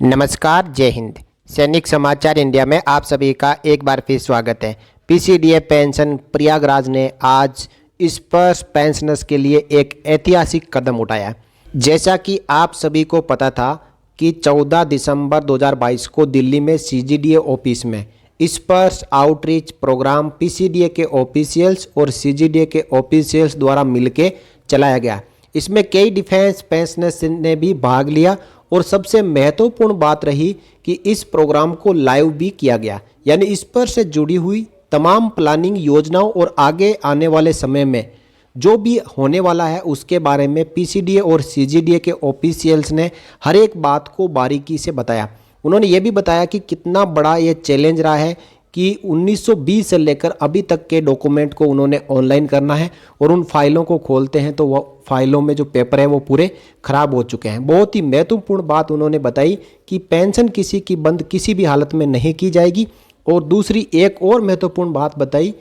नमस्कार, जय हिंद। सैनिक समाचार इंडिया में आप सभी का एक बार फिर स्वागत है। पीसीडीए पेंशन प्रयागराज ने आज स्पर्श पेंशनर्स के लिए एक ऐतिहासिक कदम उठाया। जैसा कि आप सभी को पता था कि 14 दिसंबर 2022 को दिल्ली में सीजीडीए ऑफिस में स्पर्श आउटरीच प्रोग्राम पीसीडीए के ऑफिशियल्स और सीजीडीए के ऑफिशियल्स द्वारा मिलकर चलाया गया। इसमें कई डिफेंस पेंशनर्स ने भी भाग लिया और सबसे महत्वपूर्ण बात रही कि इस प्रोग्राम को लाइव भी किया गया, यानी इस पर से जुड़ी हुई तमाम प्लानिंग योजनाओं और आगे आने वाले समय में जो भी होने वाला है उसके बारे में पीसीडीए और सीजीडीए के ऑफिशियल्स ने हर एक बात को बारीकी से बताया। उन्होंने ये भी बताया कि कितना बड़ा ये चैलेंज रहा है कि 1920 से लेकर अभी तक के डॉक्यूमेंट को उन्होंने ऑनलाइन करना है और उन फाइलों को खोलते हैं तो वो फाइलों में जो पेपर है वो पूरे खराब हो चुके हैं। बहुत ही महत्वपूर्ण बात उन्होंने बताई कि पेंशन किसी की बंद किसी भी हालत में नहीं की जाएगी। और दूसरी एक और महत्वपूर्ण बात बताई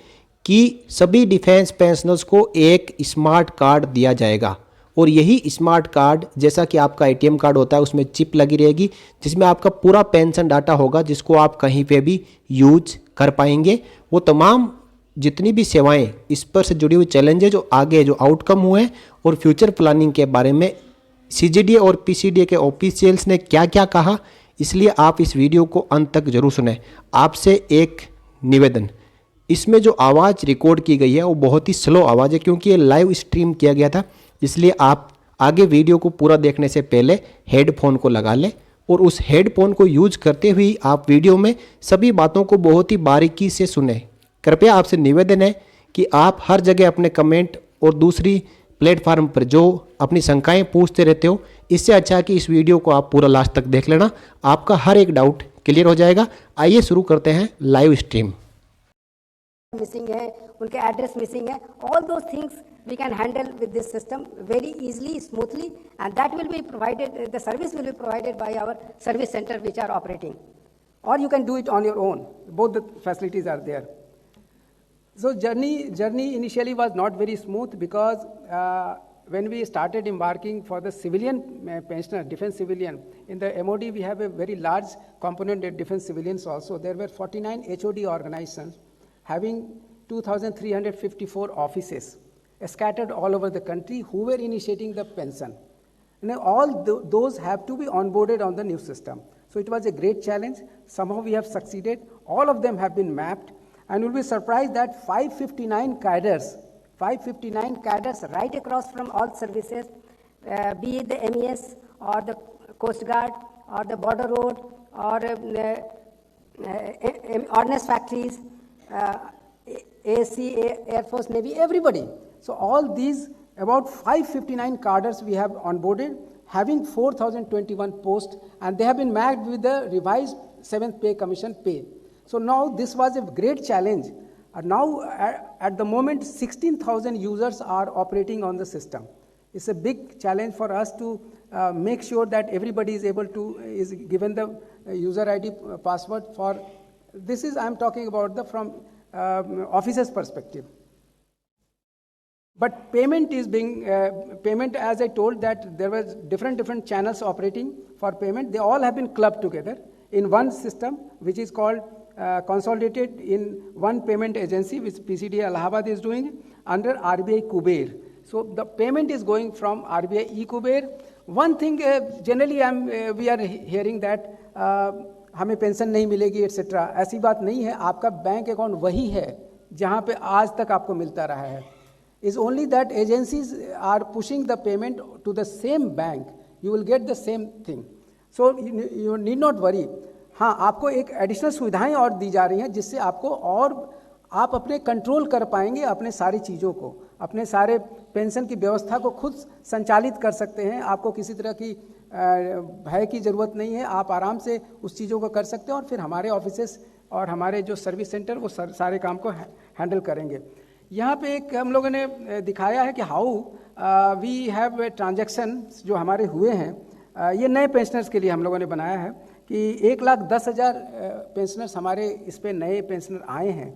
कि सभी डिफेंस पेंशनर्स को एक स्मार्ट कार्ड दिया जाएगा और यही स्मार्ट कार्ड जैसा कि आपका एटीएम कार्ड होता है उसमें चिप लगी रहेगी जिसमें आपका पूरा पेंशन डाटा होगा जिसको आप कहीं पे भी यूज कर पाएंगे। वो तमाम जितनी भी सेवाएं इस पर से जुड़ी हुई चैलेंजेस जो आगे जो आउटकम हुए और फ्यूचर प्लानिंग के बारे में सीजीडीए और पीसीडीए के ऑफिशियल्स ने क्या क्या कहा, इसलिए आप इस वीडियो को अंत तक जरूर सुने। आपसे एक निवेदन, इसमें जो आवाज़ रिकॉर्ड की गई है वो बहुत ही स्लो आवाज़ है क्योंकि ये लाइव स्ट्रीम किया गया था, इसलिए आप आगे वीडियो को पूरा देखने से पहले हेडफोन को लगा लें और उस हेडफोन को यूज करते हुए आप वीडियो में सभी बातों को बहुत ही बारीकी से सुने। कृपया आपसे निवेदन है कि आप हर जगह अपने कमेंट और दूसरी प्लेटफार्म पर जो अपनी शंकाएं पूछते रहते हो, इससे अच्छा है कि इस वीडियो को आप पूरा लास्ट तक देख लेना, आपका हर एक डाउट क्लियर हो जाएगा। आइए शुरू करते हैं लाइव स्ट्रीम। मिसिंग है, उनके एड्रेस मिसिंग है, all those things we can handle with this system very easily, smoothly, and that will be provided, the service will be provided by our service center which are operating, or you can do it on your own. Both the facilities are there. So journey initially was not very smooth because when we started embarking for the civilian pensioner, defense civilian, in the MOD we have a very large component of defense civilians also. There were 49 HOD organizations having 2,354 offices scattered all over the country who were initiating the pension. And all those have to be onboarded on the new system. So it was a great challenge. Somehow we have succeeded. All of them have been mapped, and you'll be surprised that 559 cadres right across from all services, be it the MES or the Coast Guard or the Border Road or ordnance factories, ASC, Air Force, Navy, everybody. So all these, about 559 cadres we have onboarded, having 4,021 posts, and they have been mapped with the revised 7th Pay Commission pay. So now this was a great challenge. Now at the moment 16,000 users are operating on the system. It's a big challenge for us to make sure that everybody is given the user ID password for this. Is I'm talking about the from officer's perspective. But payment is being, payment, as I told that there were different channels operating for payment. They all have been clubbed together in one system, which is called consolidated in one payment agency, which PCDA Allahabad is doing under RBI Kuber. So the payment is going from RBI e-Kuber. One thing generally we are hearing that हमें pension नहीं मिलेगी etcetera, ऐसी बात नहीं है। आपका bank account वही है जहाँ पे आज तक आपको मिलता रहा है। is only that agencies are pushing the payment to the same bank, you will get the same thing. So you need not worry. हाँ, आपको एक एडिशनल सुविधाएं और दी जा रही हैं जिससे आपको और आप अपने कंट्रोल कर पाएंगे अपने सारी चीज़ों को, अपने सारे पेंशन की व्यवस्था को खुद संचालित कर सकते हैं। आपको किसी तरह की भय की ज़रूरत नहीं है, आप आराम से उस चीज़ों को कर सकते हैं और फिर हमारे ऑफिसेस और हमारे जो सर्विस सेंटर वो सारे काम को हैंडल करेंगे। यहाँ पे एक हम लोगों ने दिखाया है कि हाउ वी हैव ट्रांजैक्शन जो हमारे हुए हैं, ये नए पेंशनर्स के लिए हम लोगों ने बनाया है कि 1,10,000 पेंशनर्स हमारे इस पे नए पेंशनर आए हैं।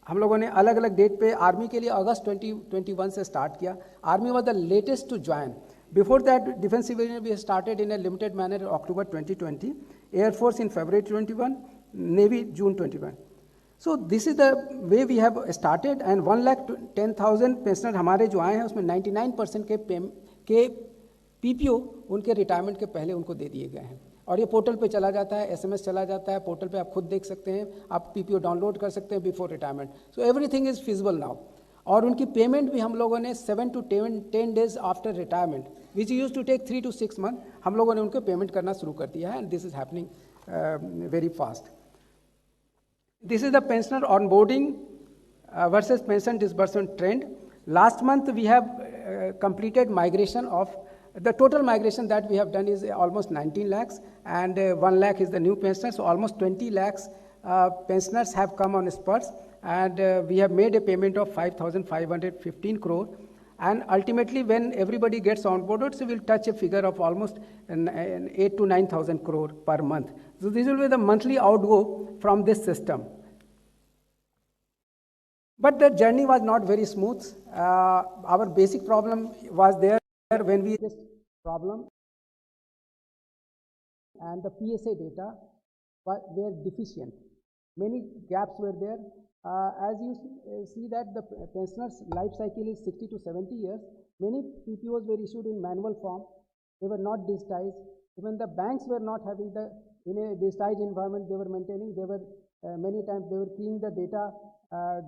हम लोगों ने अलग अलग डेट पे आर्मी के लिए अगस्त 2021 से स्टार्ट किया। Army was the latest to join, Before that, defense civilian we started in a limited manner in October 2020, Air Force in February 21, Navy June 21. So this is the way we have started, and 1,10,000 pensioner हमारे जो आए हैं उसमें 99% के PPO उनके retirement के पहले उनको दे दिए गए हैं, और ये पोर्टल पे चला जाता है, SMS चला जाता है, पोर्टल पे आप खुद देख सकते हैं, आप PPO डाउनलोड कर सकते हैं before retirement. So everything is feasible now. और उनकी पेमेंट भी हम लोगों ने 7 to 10 days after retirement, which use to take 3 to 6 months, हम लोगों ने उनको पेमेंट करना शुरू कर दिया है, and this is happening very fast. This is the pensioner onboarding versus pension disbursement trend. Last month we have completed migration of, the total migration that we have done is almost 19 lakhs, and 1 lakh is the new pensioners, so almost 20 lakhs pensioners have come on spurs, and we have made a payment of 5,515 crore. And ultimately when everybody gets onboarded, so we'll touch a figure of almost 8 to 9,000 crore per month. So this will be the monthly outgo from this system. But the journey was not very smooth. Our basic problem was there when we this problem, and the PSA data were deficient. Many gaps were there. As you see that the pensioners' life cycle is 60 to 70 years. Many PPOs were issued in manual form. They were not digitized. Even the banks were not having the, in a digitized environment they were maintaining. They were many times they were cleaning the data.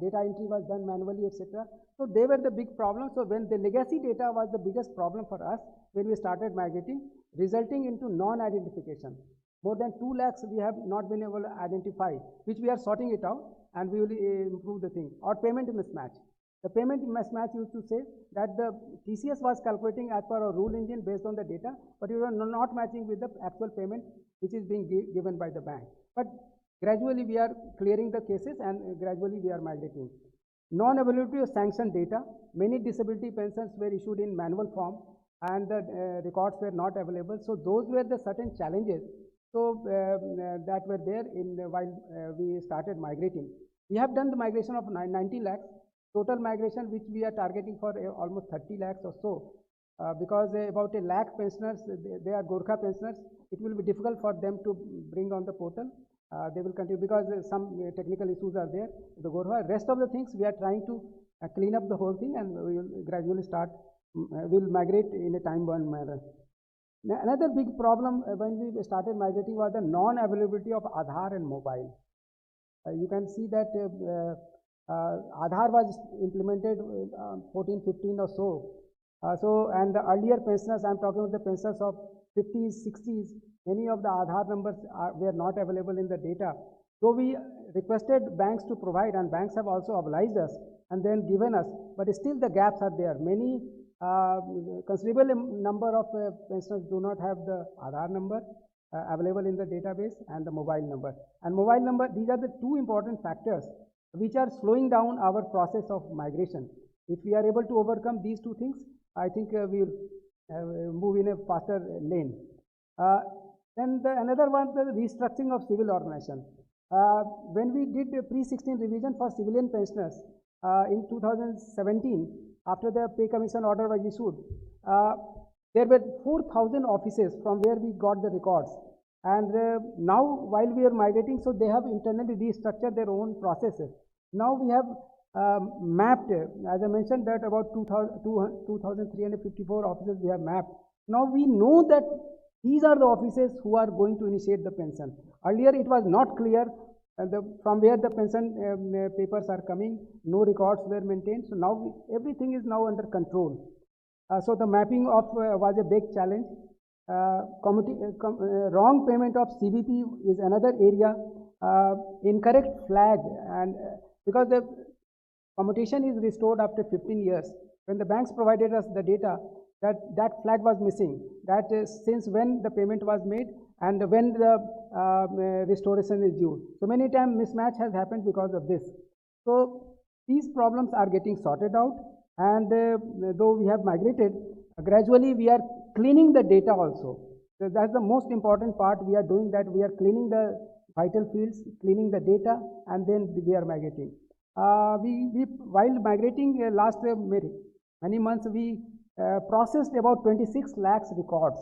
Data entry was done manually, etc. So they were the big problem. So when the legacy data was the biggest problem for us when we started migrating, resulting into non-identification. More than 2 lakhs we have not been able to identify, which we are sorting it out, and we will improve the thing. Or payment mismatch. The payment mismatch used to say that the TCS was calculating as per our rule engine based on the data, but we were not matching with the actual payment which is being given by the bank. But gradually we are clearing the cases, and gradually we are migrating. Non-availability of sanctioned data. Many disability pensions were issued in manual form, and the records were not available. So those were the certain challenges. So that were there in while we started migrating. We have done the migration of 90 lakhs. Total migration which we are targeting for almost 30 lakhs or so. Because about 1 lakh pensioners, they are Gorkha pensioners. It will be difficult for them to bring on the portal. They will continue because some technical issues are there. The Gorkha, rest of the things we are trying to clean up the whole thing, and we will gradually start. We will migrate in a time-bound manner. Now, another big problem when we started migrating was the non-availability of Aadhaar and mobile. You can see that Aadhaar was implemented 14, 15 or so. And the earlier pensioners, I am talking about the pensioners of 50s, 60s, many of the Aadhaar numbers were not available in the data. So we requested banks to provide, and banks have also obliged us and then given us, but still the gaps are there. Many considerable number of pensioners do not have the Aadhaar number available in the database, and the mobile number. And mobile number, these are the two important factors which are slowing down our process of migration. If we are able to overcome these two things, I think we will move in a faster lane. Then another one, the restructuring of civil organization. When we did a pre-16 revision for civilian pensioners in 2017, after the pay commission order was issued, there were 4,000 offices from where we got the records. And now while we are migrating, so they have internally restructured their own processes. Now we have mapped, as I mentioned, that about 2,354 offices we have mapped. Now we know that these are the offices who are going to initiate the pension. Earlier it was not clear from where the pension papers are coming, no records were maintained. So now everything is now under control. So the mapping of was a big challenge. Wrong payment of CBP is another area. Incorrect flag, and because the commutation is restored after 15 years. When the banks provided us the data, that flag was missing. That is since when the payment was made and when the restoration is due. So many times mismatch has happened because of this. So these problems are getting sorted out, and though we have migrated, gradually we are cleaning the data also. So that's the most important part we are doing, that we are cleaning the vital fields, cleaning the data, and then we are migrating. While migrating last many months, we processed about 26 lakhs records.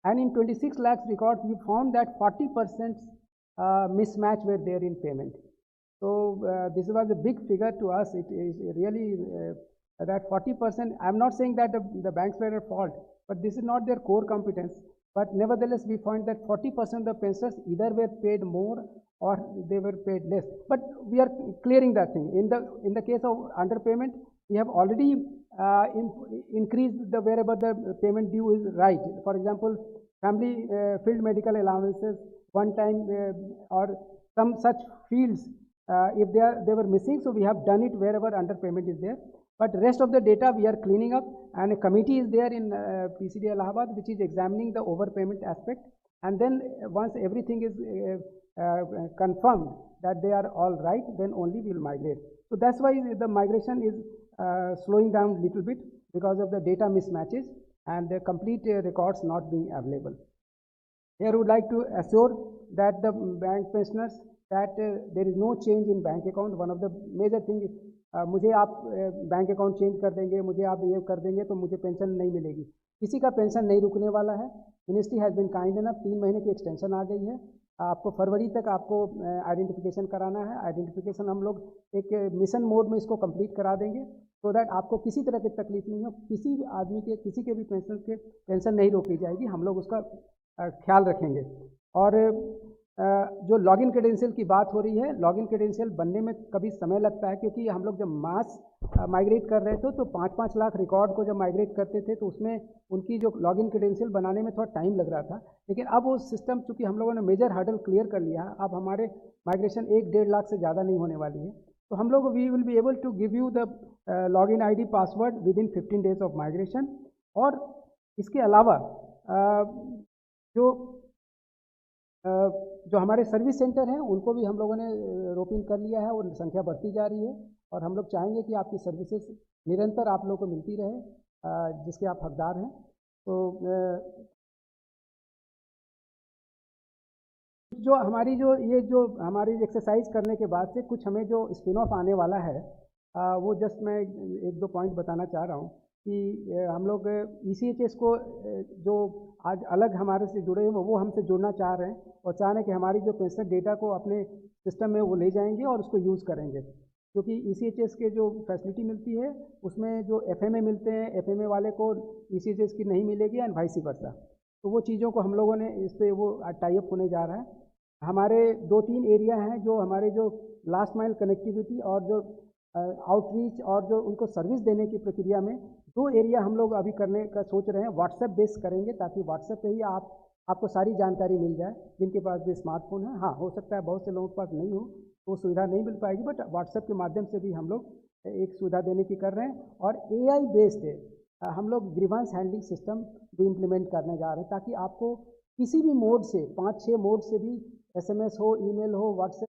And in 26 lakhs records, we found that 40% mismatch were there in payment. So this was a big figure to us. It is really that 40%. I'm not saying that the banks were at fault, but this is not their core competence. But nevertheless, we find that 40% of the pensioners either were paid more or they were paid less. But we are clearing that thing. In the case of underpayment, we have already increased the wherever the payment due is right. For example, family field medical allowances, one time or some such fields, if they were missing, so we have done it wherever underpayment is there. But rest of the data we are cleaning up, and a committee is there in PCD Allahabad which is examining the overpayment aspect. And then once everything is confirmed that they are all right, then only we will migrate. So that's why the migration is slowing down a little bit because of the data mismatches and the complete records not being available. Here we would like to assure that the bank pensioners that there is no change in bank account. One of the major thing is मुझे आप bank account change कर देंगे, मुझे आप ये कर देंगे तो मुझे पेंशन नहीं मिलेगी. किसी का पेंशन नहीं रुकने वाला है. Ministry has been kind enough, 3 महीने की एक्सटेंशन आ गई है. आपको फरवरी तक आपको आइडेंटिफिकेशन कराना है. आइडेंटिफिकेशन हम लोग एक मिशन मोड में इसको कंप्लीट करा देंगे सो दैट आपको किसी तरह की तकलीफ नहीं हो. किसी भी आदमी के किसी के भी पेंशन नहीं रोकी जाएगी. हम लोग उसका ख्याल रखेंगे. और जो लॉगिन क्रेडेंशियल की बात हो रही है, लॉगिन क्रेडेंशियल बनने में कभी समय लगता है क्योंकि हम लोग जब मास माइग्रेट कर रहे थे तो 5-5 लाख रिकॉर्ड को जब माइग्रेट करते थे तो उसमें उनकी जो लॉगिन क्रेडेंशियल बनाने में थोड़ा टाइम लग रहा था. लेकिन अब वो सिस्टम चूँकि हम लोगों ने मेजर हर्डल क्लियर कर लिया है, अब हमारे माइग्रेशन 1-1.5 लाख से ज़्यादा नहीं होने वाली है. तो हम लोग we will be able to give you the login ID password within 15 days of migration. और इसके अलावा जो हमारे सर्विस सेंटर हैं उनको भी हम लोगों ने रोप इन कर लिया है और संख्या बढ़ती जा रही है. और हम लोग चाहेंगे कि आपकी सर्विसेज निरंतर आप लोगों को मिलती रहे जिसके आप हकदार हैं. तो जो हमारी एक्सरसाइज करने के बाद से कुछ हमें जो स्पिन ऑफ आने वाला है वो जस्ट मैं 1-2 पॉइंट बताना चाह रहा हूँ कि हम लोग ECHS को जो आज अलग हमारे से जुड़े हैं वो हमसे जुड़ना चाह रहे हैं और चाह रहे हैं कि हमारी जो पेंशन डेटा को अपने सिस्टम में वो ले जाएंगे और उसको यूज़ करेंगे. क्योंकि ECHS के जो फैसिलिटी मिलती है उसमें जो FMA मिलते हैं, FMA वाले को ECHS की नहीं मिलेगी एंड वाइस वर्सा. तो वो चीज़ों को हम लोगों ने इस पर वो टाई अप होने जा रहा है. हमारे 2-3 एरिया हैं जो हमारे जो लास्ट माइल कनेक्टिविटी और जो आउटरीच और जो उनको सर्विस देने की प्रक्रिया में 2 एरिया हम लोग अभी करने का सोच रहे हैं. व्हाट्सएप बेस करेंगे ताकि व्हाट्सएप पे ही आपको सारी जानकारी मिल जाए. जिनके पास भी स्मार्टफोन है, हाँ हो सकता है बहुत से लोगों के पास नहीं हो तो सुविधा नहीं मिल पाएगी, बट व्हाट्सएप के माध्यम से भी हम लोग एक सुविधा देने की कर रहे हैं. और AI बेस्ड हम लोग ग्रीवांस हैंडलिंग सिस्टम भी इम्प्लीमेंट करने जा रहे हैं ताकि आपको किसी भी मोड से 5-6 मोड से भी SMS हो, ईमेल हो, व्हाट्सएप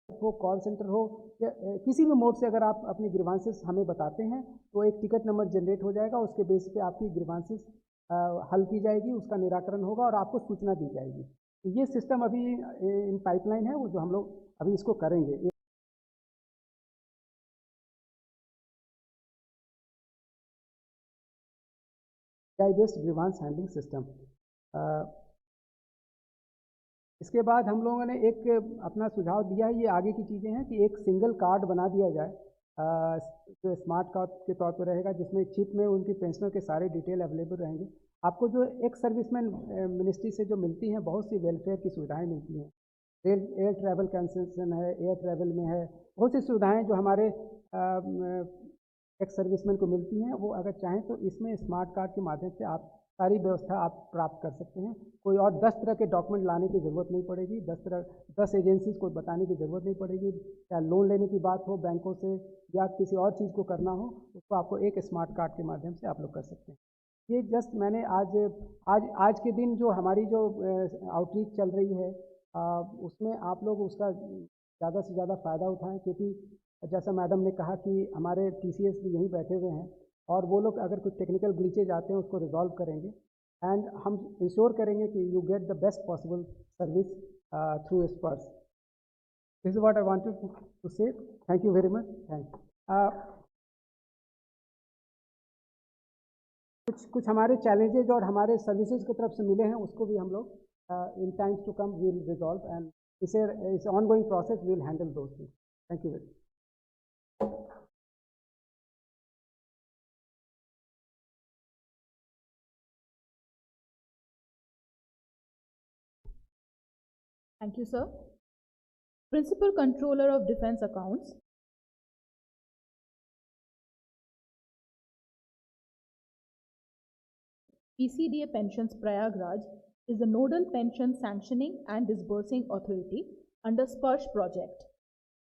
हो, कॉल सेंटर हो या किसी भी मोड से अगर आप अपनी ग्रीवांसेस हमें बताते हैं तो एक टिकट नंबर जनरेट हो जाएगा. उसके बेस पे आपकी ग्रीवांसेस हल की जाएगी, उसका निराकरण होगा और आपको सूचना दी जाएगी. तो ये सिस्टम अभी इन पाइपलाइन है वो जो हम लोग अभी इसको करेंगे. AI based grievance handling system. इसके बाद हम लोगों ने एक अपना सुझाव दिया है, ये आगे की चीज़ें हैं कि एक सिंगल कार्ड बना दिया जाए जो स्मार्ट कार्ड के तौर पर रहेगा जिसमें चिप में उनकी पेंशनर के सारे डिटेल अवेलेबल रहेंगे. आपको जो एक सर्विसमैन मिनिस्ट्री से जो मिलती हैं बहुत सी वेलफेयर की सुविधाएं मिलती हैं. एयर ट्रैवल कैंसिलेशन है, एयर ट्रैवल में है, बहुत सी सुविधाएं जो हमारे एक्स सर्विसमैन को मिलती हैं. वो अगर चाहें तो इसमें स्मार्ट कार्ड के माध्यम से आप सारी व्यवस्था आप प्राप्त कर सकते हैं. कोई और 10 तरह के डॉक्यूमेंट लाने की ज़रूरत नहीं पड़ेगी. 10 एजेंसीज को बताने की ज़रूरत नहीं पड़ेगी. या लोन लेने की बात हो बैंकों से या किसी और चीज़ को करना हो उसको आपको एक स्मार्ट कार्ड के माध्यम से आप लोग कर सकते हैं. ये जस्ट मैंने आज के दिन जो हमारी जो आउटरीच चल रही है उसमें आप लोग उसका ज़्यादा से ज़्यादा फ़ायदा उठाएं. क्योंकि जैसा मैडम ने कहा कि हमारे TCS भी यहीं बैठे हुए हैं और वो लोग अगर कुछ टेक्निकल ग्लिचेज आते हैं उसको रिजॉल्व करेंगे एंड हम इंश्योर करेंगे कि you get the best possible service through स्पर्श. This is what I wanted to say. Thank you very much. कुछ हमारे चैलेंजेज और हमारे सर्विसेज की तरफ से मिले हैं, उसको भी हम लोग in times to come will resolve, and इस ongoing process will handle those things. Thank you very much. Thank you, sir. Principal Controller of Defense Accounts. PCDA Pensions Prayagraj is the nodal pension sanctioning and disbursing authority under SPARSH project.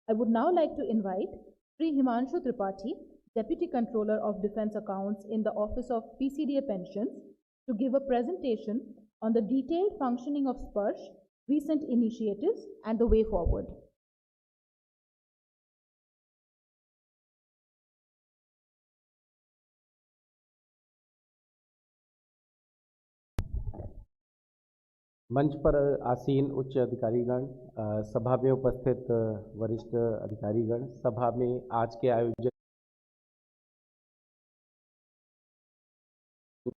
I would now like to invite Sri Himanshu Tripathi, Deputy Controller of Defense Accounts in the Office of PCDA Pensions, to give a presentation on the detailed functioning of SPARSH, recent initiatives, and the way forward. मंच पर आसीन उच्च अधिकारीगण, सभा में उपस्थित वरिष्ठ अधिकारीगण, सभा में आज के आयोजन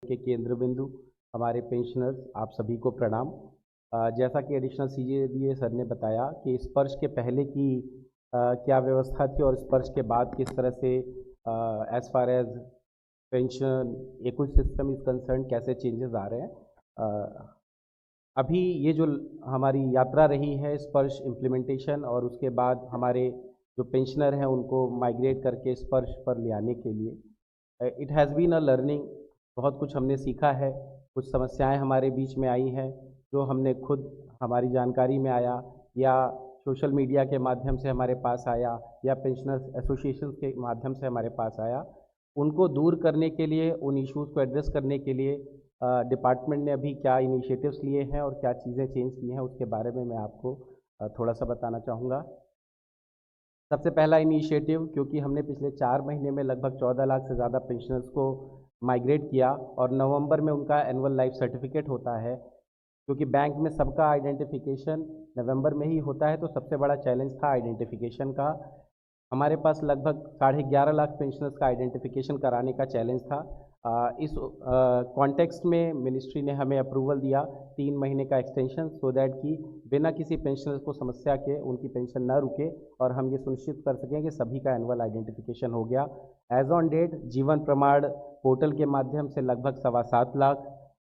के केंद्र बिंदु हमारे पेंशनर्स, आप सभी को प्रणाम। जैसा कि एडिशनल CJDA सर ने बताया कि स्पर्श के पहले की क्या व्यवस्था थी और स्पर्श के बाद किस तरह से as far as pension ecosystem is concern कैसे चेंजेस आ रहे हैं। अभी ये जो हमारी यात्रा रही है स्पर्श इम्प्लीमेंटेशन और उसके बाद हमारे जो पेंशनर हैं उनको माइग्रेट करके स्पर्श पर ले आने के लिए, it has been a learning. बहुत कुछ हमने सीखा है, कुछ समस्याएं हमारे बीच में आई हैं जो हमने खुद हमारी जानकारी में आया या सोशल मीडिया के माध्यम से हमारे पास आया या पेंशनर्स एसोसिएशन के माध्यम से हमारे पास आया। उनको दूर करने के लिए, उन इश्यूज़ को एड्रेस करने के लिए डिपार्टमेंट ने अभी क्या इनिशिएटिव्स लिए हैं और क्या चीज़ें चेंज की हैं उसके बारे में मैं आपको थोड़ा सा बताना चाहूँगा। सबसे पहला इनिशिएटिव, क्योंकि हमने पिछले 4 महीने में लगभग 14 लाख से ज़्यादा पेंशनर्स को माइग्रेट किया और नवंबर में उनका एनुअल लाइफ सर्टिफिकेट होता है, क्योंकि बैंक में सबका आइडेंटिफिकेशन नवंबर में ही होता है, तो सबसे बड़ा चैलेंज था आइडेंटिफिकेशन का। हमारे पास लगभग 11.5 लाख पेंशनर्स का आइडेंटिफिकेशन कराने का चैलेंज था। इस कॉन्टेक्स्ट में मिनिस्ट्री ने हमें अप्रूवल दिया 3 महीने का एक्सटेंशन, सो दैट कि बिना किसी पेंशनर्स को समस्या के उनकी पेंशन न रुके और हम ये सुनिश्चित कर सकें कि सभी का एनुअल आइडेंटिफिकेशन हो गया। एज ऑन डेट जीवन प्रमाण पोर्टल के माध्यम से लगभग 7.25 लाख,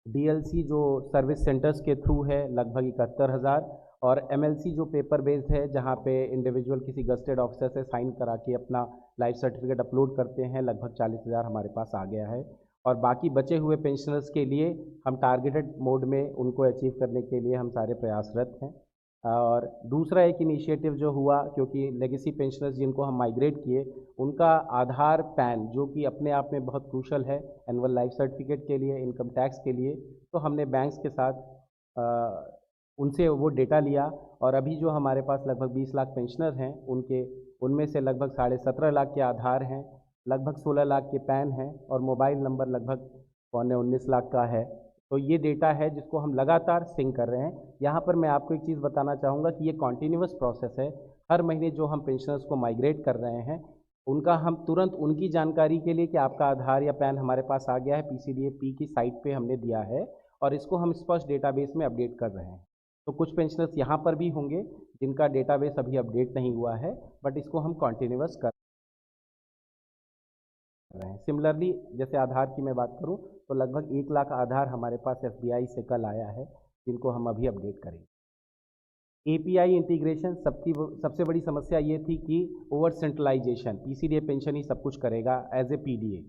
DLC जो सर्विस सेंटर्स के थ्रू है लगभग 71,000 और MLC जो पेपर बेस्ड है जहाँ पे इंडिविजुअल किसी गस्टेड ऑफिसर से साइन करा के अपना लाइफ सर्टिफिकेट अपलोड करते हैं, लगभग 40,000 हमारे पास आ गया है। और बाकी बचे हुए पेंशनर्स के लिए हम टारगेटेड मोड में उनको अचीव करने के लिए हम सारे प्रयासरत हैं। और दूसरा एक इनिशिएटिव जो हुआ, क्योंकि लेगेसी पेंशनर्स जिनको हम माइग्रेट किए उनका आधार पैन जो कि अपने आप में बहुत क्रूशल है एनुअल लाइफ सर्टिफिकेट के लिए, इनकम टैक्स के लिए, तो हमने बैंक्स के साथ उनसे वो डेटा लिया और अभी जो हमारे पास लगभग 20 लाख पेंशनर हैं उनमें से लगभग 17.5 लाख के आधार हैं, लगभग 16 लाख के पैन हैं और मोबाइल नंबर लगभग 19 लाख का है। तो ये डेटा है जिसको हम लगातार सिंक कर रहे हैं। यहाँ पर मैं आपको एक चीज़ बताना चाहूँगा कि ये कॉन्टीन्यूअस प्रोसेस है। हर महीने जो हम पेंशनर्स को माइग्रेट कर रहे हैं उनका हम तुरंत उनकी जानकारी के लिए कि आपका आधार या पैन हमारे पास आ गया है, PCDA-P की साइट पे हमने दिया है और इसको हम स्पष्ट डेटाबेस में अपडेट कर रहे हैं। तो कुछ पेंशनर्स यहाँ पर भी होंगे जिनका डेटाबेस अभी अपडेट नहीं हुआ है, बट इसको हम कॉन्टीन्यूअस कर रहे हैं। सिमिलरली जैसे आधार की मैं बात करूँ तो लगभग 1 लाख आधार हमारे पास SBI से कल आया है जिनको हम अभी अपडेट करेंगे। API इंटीग्रेशन सबसे बड़ी समस्या ये थी कि ओवर सेंट्रलाइजेशन, PCDA पेंशन ही सब कुछ करेगा एज ए PDA,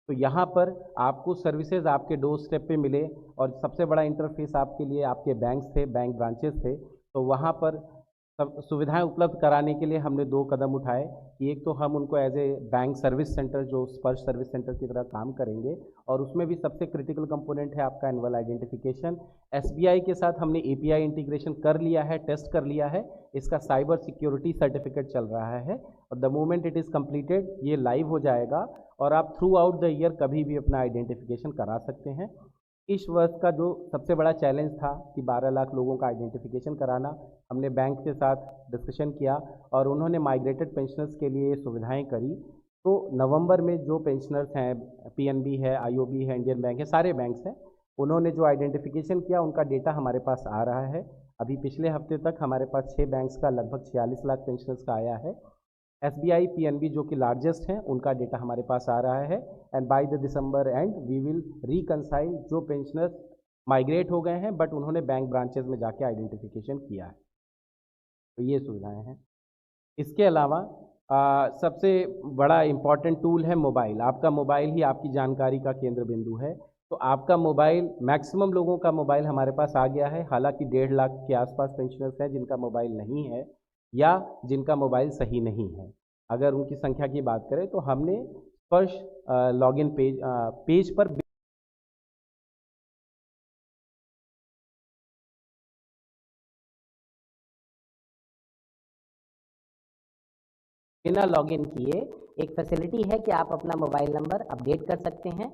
तो यहाँ पर आपको सर्विसेज आपके डोर स्टेप पे मिले और सबसे बड़ा इंटरफेस आपके लिए आपके बैंक्स थे, बैंक ब्रांचेस थे, तो वहाँ पर सब सुविधाएं उपलब्ध कराने के लिए हमने 2 कदम उठाए कि एक तो हम उनको as a bank service centre जो स्पर्श सर्विस सेंटर की तरह काम करेंगे और उसमें भी सबसे क्रिटिकल कंपोनेंट है आपका एनुअल आइडेंटिफिकेशन। SBI के साथ हमने API इंटीग्रेशन कर लिया है, टेस्ट कर लिया है, इसका साइबर सिक्योरिटी सर्टिफिकेट चल रहा है और the moment it is completed ये लाइव हो जाएगा और आप थ्रू आउट द ईयर कभी भी अपना आइडेंटिफिकेशन करा सकते हैं। इस वर्ष का जो सबसे बड़ा चैलेंज था कि 12 लाख लोगों का आइडेंटिफिकेशन कराना, हमने बैंक के साथ डिस्कशन किया और उन्होंने माइग्रेटेड पेंशनर्स के लिए सुविधाएं करी। तो नवंबर में जो पेंशनर्स हैं, पीएनबी है, आईओबी है, इंडियन बैंक है, सारे बैंक्स हैं, उन्होंने जो आइडेंटिफिकेशन किया उनका डेटा हमारे पास आ रहा है। अभी पिछले हफ्ते तक हमारे पास 6 बैंक्स का लगभग 46 लाख पेंशनर्स का आया है। एसबीआई, पीएनबी जो कि लार्जेस्ट हैं, उनका डेटा हमारे पास आ रहा है। And by the December end we will reconcile जो पेंशनर्स माइग्रेट हो गए हैं बट उन्होंने बैंक ब्रांचेस में जाके आइडेंटिफिकेशन किया है। तो ये सुविधाएं हैं। इसके अलावा सबसे बड़ा इम्पॉर्टेंट टूल है मोबाइल। आपका मोबाइल ही आपकी जानकारी का केंद्र बिंदु है। तो आपका मोबाइल, मैक्सिमम लोगों का मोबाइल हमारे पास आ गया है। हालांकि 1.5 लाख के आसपास पेंशनर्स हैं जिनका मोबाइल नहीं है या जिनका मोबाइल सही नहीं है। अगर उनकी संख्या की बात करें तो हमने स्पर्श लॉगिन पेज पर बिना लॉगिन किए एक फैसिलिटी है कि आप अपना मोबाइल नंबर अपडेट कर सकते हैं।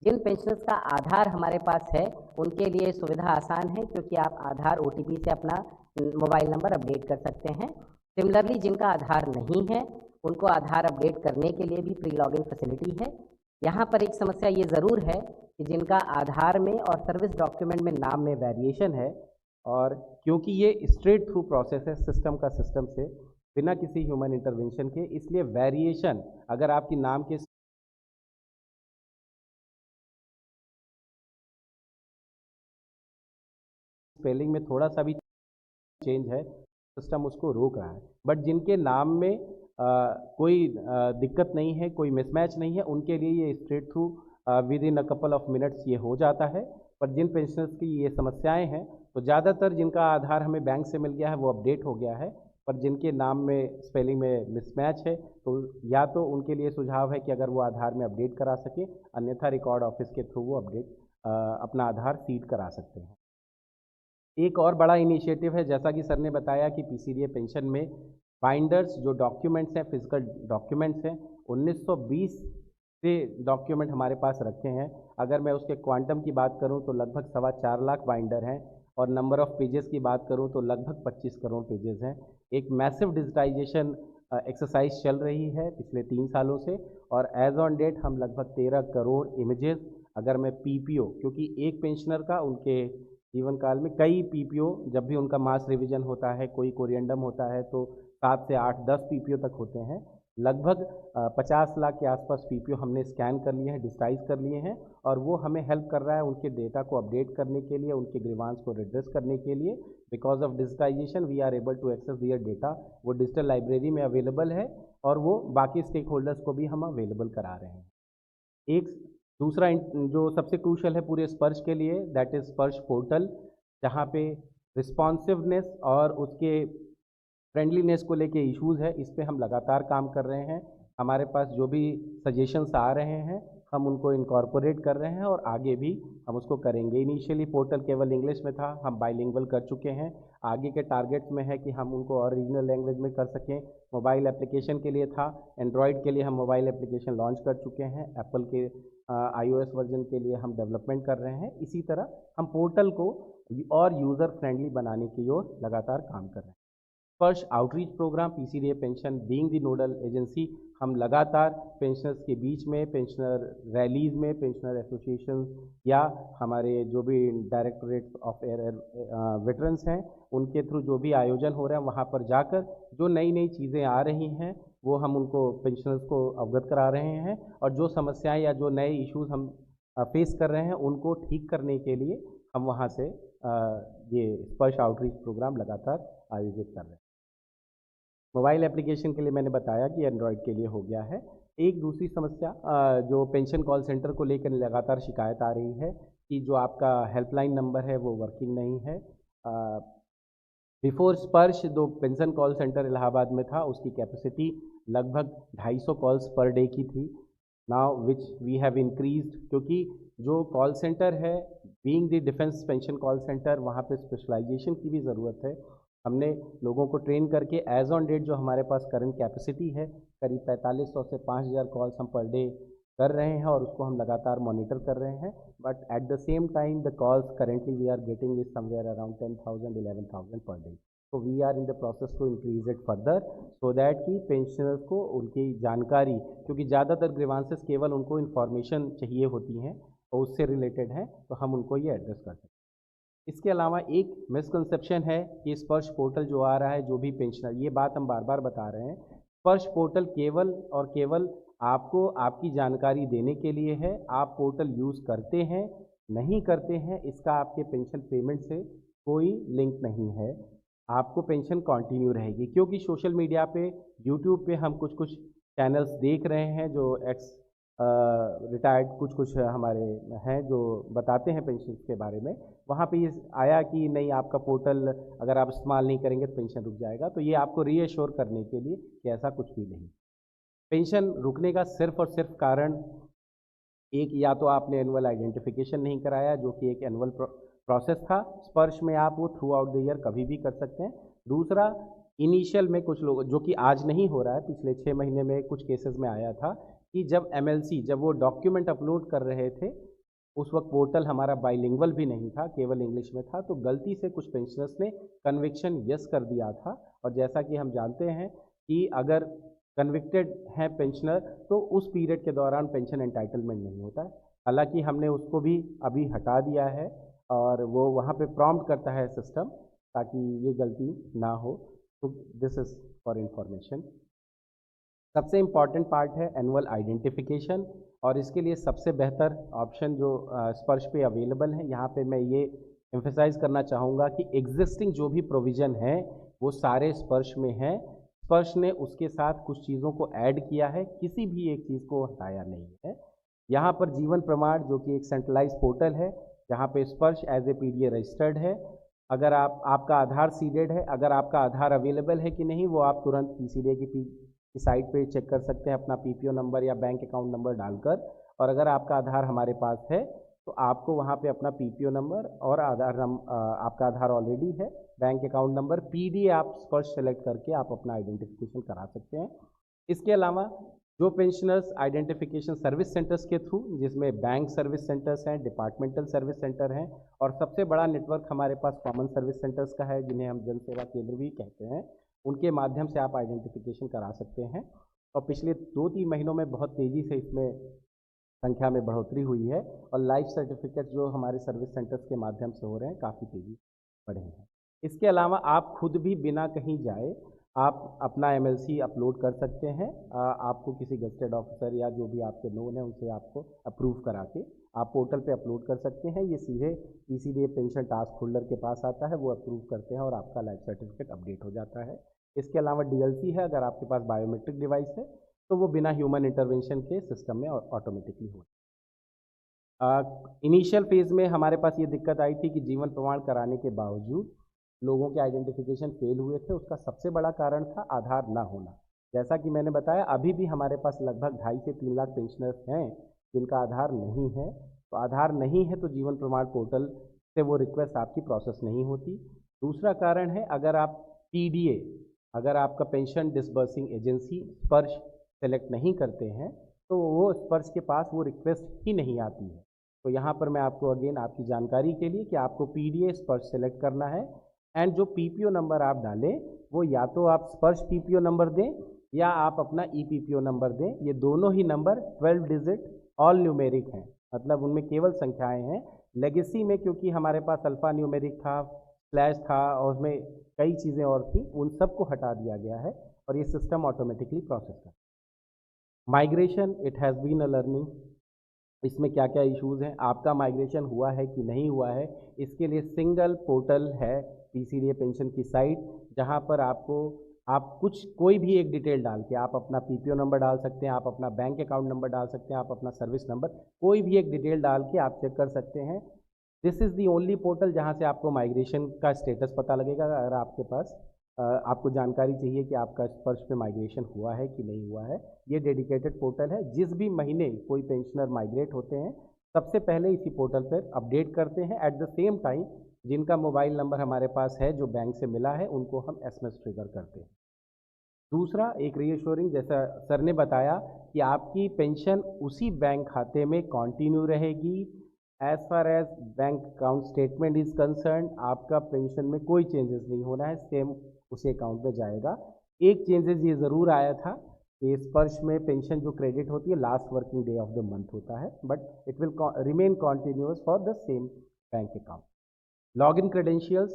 जिन पेंशनर्स का आधार हमारे पास है उनके लिए सुविधा आसान है क्योंकि आप आधार ओटीपी से अपना मोबाइल नंबर अपडेट कर सकते हैं। सिमिलरली जिनका आधार नहीं है उनको आधार अपडेट करने के लिए भी प्री लॉगिन फैसिलिटी है। यहाँ पर एक समस्या ये ज़रूर है कि जिनका आधार में और सर्विस डॉक्यूमेंट में नाम में वेरिएशन है, और क्योंकि ये स्ट्रेट थ्रू प्रोसेस है सिस्टम का सिस्टम से, बिना किसी ह्यूमन इंटरवेंशन के, इसलिए वेरिएशन अगर आपकी नाम के स्पेलिंग में थोड़ा सा भी चेंज है, सिस्टम उसको रोक रहा है। बट जिनके नाम में कोई दिक्कत नहीं है, कोई मिसमैच नहीं है, उनके लिए ये straight through with in a couple of minutes ये हो जाता है। पर जिन पेंशनर्स की ये समस्याएं हैं, तो ज़्यादातर जिनका आधार हमें बैंक से मिल गया है वो अपडेट हो गया है, पर जिनके नाम में स्पेलिंग में मिसमैच है तो या तो उनके लिए सुझाव है कि अगर वो आधार में अपडेट करा सके, अन्यथा रिकॉर्ड ऑफिस के थ्रू वो अपडेट अपना आधार सीड करा सकते हैं। एक और बड़ा इनिशिएटिव है, जैसा कि सर ने बताया कि पीसीडीए पेंशन में बाइंडर्स जो डॉक्यूमेंट्स हैं, फिजिकल डॉक्यूमेंट्स हैं, 1920 से डॉक्यूमेंट हमारे पास रखे हैं। अगर मैं उसके क्वांटम की बात करूं तो लगभग 4.25 लाख बाइंडर हैं, और नंबर ऑफ़ पेजेस की बात करूं तो लगभग 25 करोड़ पेजेस हैं। एक मैसिव डिजिटाइजेशन एक्सरसाइज चल रही है पिछले 3 सालों से, और एज ऑन डेट हम लगभग 13 करोड़ इमेजेस, अगर मैं पीपीओ, क्योंकि एक पेंशनर का उनके जीवन काल में कई पीपीओ, जब भी उनका मास रिवीजन होता है, कोई कोरिएंडम होता है, तो 7 से 8-10 पीपीओ तक होते हैं। लगभग 50 लाख के आसपास पीपीओ हमने स्कैन कर लिए हैं, डिजिटाइज कर लिए हैं, और वो हमें हेल्प कर रहा है उनके डेटा को अपडेट करने के लिए, उनके ग्रीवांस को रिड्रेस करने के लिए। Because of digitisation we are able to access their data. वो डिजिटल लाइब्रेरी में अवेलेबल है और वो बाकी स्टेक होल्डर्स को भी हम अवेलेबल करा रहे हैं। एक दूसरा जो सबसे क्रूशल है पूरे स्पर्श के लिए, दैट इज़ स्पर्श पोर्टल, जहाँ पे रिस्पॉन्सिवनेस और उसके फ्रेंडलीनेस को लेके इश्यूज़ है, इस पे हम लगातार काम कर रहे हैं। हमारे पास जो भी सजेशंस आ रहे हैं हम उनको इनकॉर्पोरेट कर रहे हैं और आगे भी हम उसको करेंगे। इनिशियली पोर्टल केवल इंग्लिश में था, हम बाइलिंगुअल कर चुके हैं। आगे के टारगेट्स में है कि हम उनको और रीजनल लैंग्वेज में कर सकें। मोबाइल एप्लीकेशन के लिए था, एंड्रॉयड के लिए हम मोबाइल एप्लीकेशन लॉन्च कर चुके हैं। एप्पल के iOS वर्जन के लिए हम डेवलपमेंट कर रहे हैं। इसी तरह हम पोर्टल को और यूज़र फ्रेंडली बनाने की ओर लगातार काम कर रहे हैं। Sparsh outreach programme, PCDA pension being the nodal agency, हम लगातार पेंशनर्स के बीच में, पेंशनर रैलीज़ में, पेंशनर एसोसिएशन या हमारे जो भी डायरेक्टरेट ऑफ वेटरन्स हैं उनके थ्रू जो भी आयोजन हो रहे हैं, वहाँ पर जाकर जो नई नई चीज़ें आ रही हैं वो हम उनको पेंशनर्स को अवगत करा रहे हैं, और जो समस्याएं या जो नए इश्यूज़ हम फेस कर रहे हैं उनको ठीक करने के लिए हम वहाँ से ये स्पर्श आउटरीच प्रोग्राम लगातार आयोजित कर रहे हैं। मोबाइल एप्लीकेशन के लिए मैंने बताया कि एंड्रॉयड के लिए हो गया है। एक दूसरी समस्या जो पेंशन कॉल सेंटर को लेकर लगातार शिकायत आ रही है कि जो आपका हेल्पलाइन नंबर है वो वर्किंग नहीं है। बिफोर स्पर्श जो पेंशन कॉल सेंटर इलाहाबाद में था उसकी कैपेसिटी लगभग 250 कॉल्स पर डे की थी। Now which we have increased, क्योंकि जो कॉल सेंटर है being the defence pension call centre, वहाँ पे स्पेशलाइजेशन की भी ज़रूरत है। हमने लोगों को ट्रेन करके एज ऑन डेट जो हमारे पास करंट कैपेसिटी है करीब 4500 से 5000 कॉल्स हम पर डे कर रहे हैं और उसको हम लगातार मॉनिटर कर रहे हैं। But at the same time the calls currently we are getting is somewhere around 10,000 11,000 per day. तो we are in the process to increase it further so that कि पेंशनर्स को उनकी जानकारी, क्योंकि ज़्यादातर ग्रीवांसेस केवल उनको इन्फॉर्मेशन चाहिए होती हैं और उससे रिलेटेड हैं, तो हम उनको ये एड्रेस कर सकते हैं। इसके अलावा एक मिसकंसेप्शन है कि स्पर्श पोर्टल जो आ रहा है, जो भी पेंशनर, ये बात हम बार बार बता रहे हैं, स्पर्श पोर्टल केवल और केवल आपको आपकी जानकारी देने के लिए है। आप पोर्टल यूज़ करते हैं नहीं करते हैं, इसका आपके पेंशन पेमेंट से कोई लिंक नहीं है। आपको पेंशन कंटिन्यू रहेगी, क्योंकि सोशल मीडिया पे, यूट्यूब पे हम कुछ कुछ चैनल्स देख रहे हैं जो एक्स रिटायर्ड कुछ हमारे हैं जो बताते हैं पेंशन के बारे में। वहाँ पे ये आया कि नहीं, आपका पोर्टल अगर आप इस्तेमाल नहीं करेंगे तो पेंशन रुक जाएगा। तो ये आपको रीअश्योर करने के लिए कि ऐसा कुछ भी नहीं। पेंशन रुकने का सिर्फ और सिर्फ कारण एक, या तो आपने एनुअल आइडेंटिफिकेशन नहीं कराया, जो कि एक एनुअल प्रोसेस था। स्पर्श में आप वो थ्रू आउट द ईयर कभी भी कर सकते हैं। दूसरा, इनिशियल में कुछ लोग, जो कि आज नहीं हो रहा है, पिछले 6 महीने में कुछ केसेस में आया था कि जब MLC, जब वो डॉक्यूमेंट अपलोड कर रहे थे, उस वक्त पोर्टल हमारा बाइलिंगुअल भी नहीं था, केवल इंग्लिश में था, तो गलती से कुछ पेंशनर्स ने कन्विक्शन यस कर दिया था। और जैसा कि हम जानते हैं कि अगर कन्विक्टेड हैं पेंशनर तो उस पीरियड के दौरान पेंशन एंटाइटलमेंट नहीं होता है। हालांकि हमने उसको भी अभी हटा दिया है और वो वहाँ पे प्रॉम्प्ट करता है सिस्टम, ताकि ये गलती ना हो। तो दिस इज़ फॉर इंफॉर्मेशन। सबसे इम्पॉर्टेंट पार्ट है एनुअल आइडेंटिफिकेशन, और इसके लिए सबसे बेहतर ऑप्शन जो स्पर्श पे अवेलेबल है, यहाँ पे मैं ये एम्फेसाइज करना चाहूँगा कि एग्जिस्टिंग जो भी प्रोविज़न है वो सारे स्पर्श में हैं। स्पर्श ने उसके साथ कुछ चीज़ों को ऐड किया है, किसी भी एक चीज़ को हटाया नहीं है। यहाँ पर जीवन प्रमाण, जो कि एक सेंट्रलाइज पोर्टल है, जहाँ पे स्पर्श एज ए PDA रजिस्टर्ड है। अगर आपका आधार सीडेड है, अगर आपका आधार अवेलेबल है कि नहीं, वो आप तुरंत PCDA की साइट पे चेक कर सकते हैं अपना PPO नंबर या बैंक अकाउंट नंबर डालकर। और अगर आपका आधार हमारे पास है तो आपको वहाँ पे अपना PPO नंबर और आपका आधार ऑलरेडी है, बैंक अकाउंट नंबर, PDA आप स्पर्श सेलेक्ट करके आप अपना आइडेंटिफिकेशन करा सकते हैं। इसके अलावा जो पेंशनर्स आइडेंटिफिकेशन सर्विस सेंटर्स के थ्रू, जिसमें बैंक सर्विस सेंटर्स हैं, डिपार्टमेंटल सर्विस सेंटर हैं, और सबसे बड़ा नेटवर्क हमारे पास कॉमन सर्विस सेंटर्स का है, जिन्हें हम जन सेवा केंद्र भी कहते हैं, उनके माध्यम से आप आइडेंटिफिकेशन करा सकते हैं। और पिछले 2-3 महीनों में बहुत तेज़ी से इसमें संख्या में बढ़ोतरी हुई है, और लाइफ सर्टिफिकेट जो हमारे सर्विस सेंटर्स के माध्यम से हो रहे हैं, काफ़ी तेज़ी बढ़े हैं। इसके अलावा आप खुद भी बिना कहीं जाए आप अपना MLC अपलोड कर सकते हैं। आपको किसी गजेटेड ऑफिसर या जो भी आपके नोन है उनसे आपको अप्रूव करा के आप पोर्टल पे अपलोड कर सकते हैं। ये सीधे PCDA पेंशन टास्क होल्डर के पास आता है, वो अप्रूव करते हैं और आपका लाइफ सर्टिफिकेट अपडेट हो जाता है। इसके अलावा DLC है, अगर आपके पास बायोमेट्रिक डिवाइस है तो वो बिना ह्यूमन इंटरवेंशन के सिस्टम में ऑटोमेटिकली हो। इनिशियल फेज़ में हमारे पास ये दिक्कत आई थी कि जीवन प्रमाण कराने के बावजूद लोगों के आइडेंटिफिकेशन फेल हुए थे। उसका सबसे बड़ा कारण था आधार ना होना। जैसा कि मैंने बताया, अभी भी हमारे पास लगभग 2.5 से 3 लाख पेंशनर्स हैं जिनका आधार नहीं है। तो आधार नहीं है तो जीवन प्रमाण पोर्टल से वो रिक्वेस्ट आपकी प्रोसेस नहीं होती। दूसरा कारण है, अगर आप PDA, अगर आपका पेंशन डिसबर्सिंग एजेंसी स्पर्श सेलेक्ट नहीं करते हैं तो वो स्पर्श के पास वो रिक्वेस्ट ही नहीं आती है। तो यहाँ पर मैं आपको अगेन आपकी जानकारी के लिए कि आपको PDA स्पर्श सेलेक्ट करना है, एंड जो PPO नंबर आप डालें वो या तो आप स्पर्श PPO नंबर दें या आप अपना EPPO नंबर दें। ये दोनों ही नंबर 12 डिजिट ऑल न्यूमेरिक हैं, मतलब उनमें केवल संख्याएं हैं। लेगेसी में क्योंकि हमारे पास अल्फ़ा न्यूमेरिक था, स्लैश था और उसमें कई चीज़ें और थी, उन सबको हटा दिया गया है और ये सिस्टम ऑटोमेटिकली प्रोसेस करता है। Migration, it has been a learning. इसमें क्या क्या इश्यूज़ हैं, आपका माइग्रेशन हुआ है कि नहीं हुआ है, इसके लिए सिंगल पोर्टल है PCDA पेंशन की साइट, जहां पर आप कोई भी एक डिटेल डाल के आप अपना PPO नंबर डाल सकते हैं, आप अपना बैंक अकाउंट नंबर डाल सकते हैं, आप अपना सर्विस नंबर, कोई भी एक डिटेल डाल के आप चेक कर सकते हैं। This is the only portal जहां से आपको माइग्रेशन का स्टेटस पता लगेगा। अगर आपके पास आपको जानकारी चाहिए कि आपका स्पर्श पे माइग्रेशन हुआ है कि नहीं हुआ है, ये डेडिकेटेड पोर्टल है। जिस भी महीने कोई पेंशनर माइग्रेट होते हैं सबसे पहले इसी पोर्टल पर अपडेट करते हैं। एट द सेम टाइम जिनका मोबाइल नंबर हमारे पास है जो बैंक से मिला है उनको हम एसएमएस ट्रिगर करते हैं। दूसरा एक रीअश्योरिंग, जैसा सर ने बताया कि आपकी पेंशन उसी बैंक खाते में कंटिन्यू रहेगी। As far as bank account statement is concern, आपका पेंशन में कोई चेंजेस नहीं होना है, सेम उसी अकाउंट में जाएगा। एक चेंजेस ये ज़रूर आया था कि स्पर्श में पेंशन जो क्रेडिट होती है last working day of the month होता है, but it will remain continuous for the same bank account. Login credentials,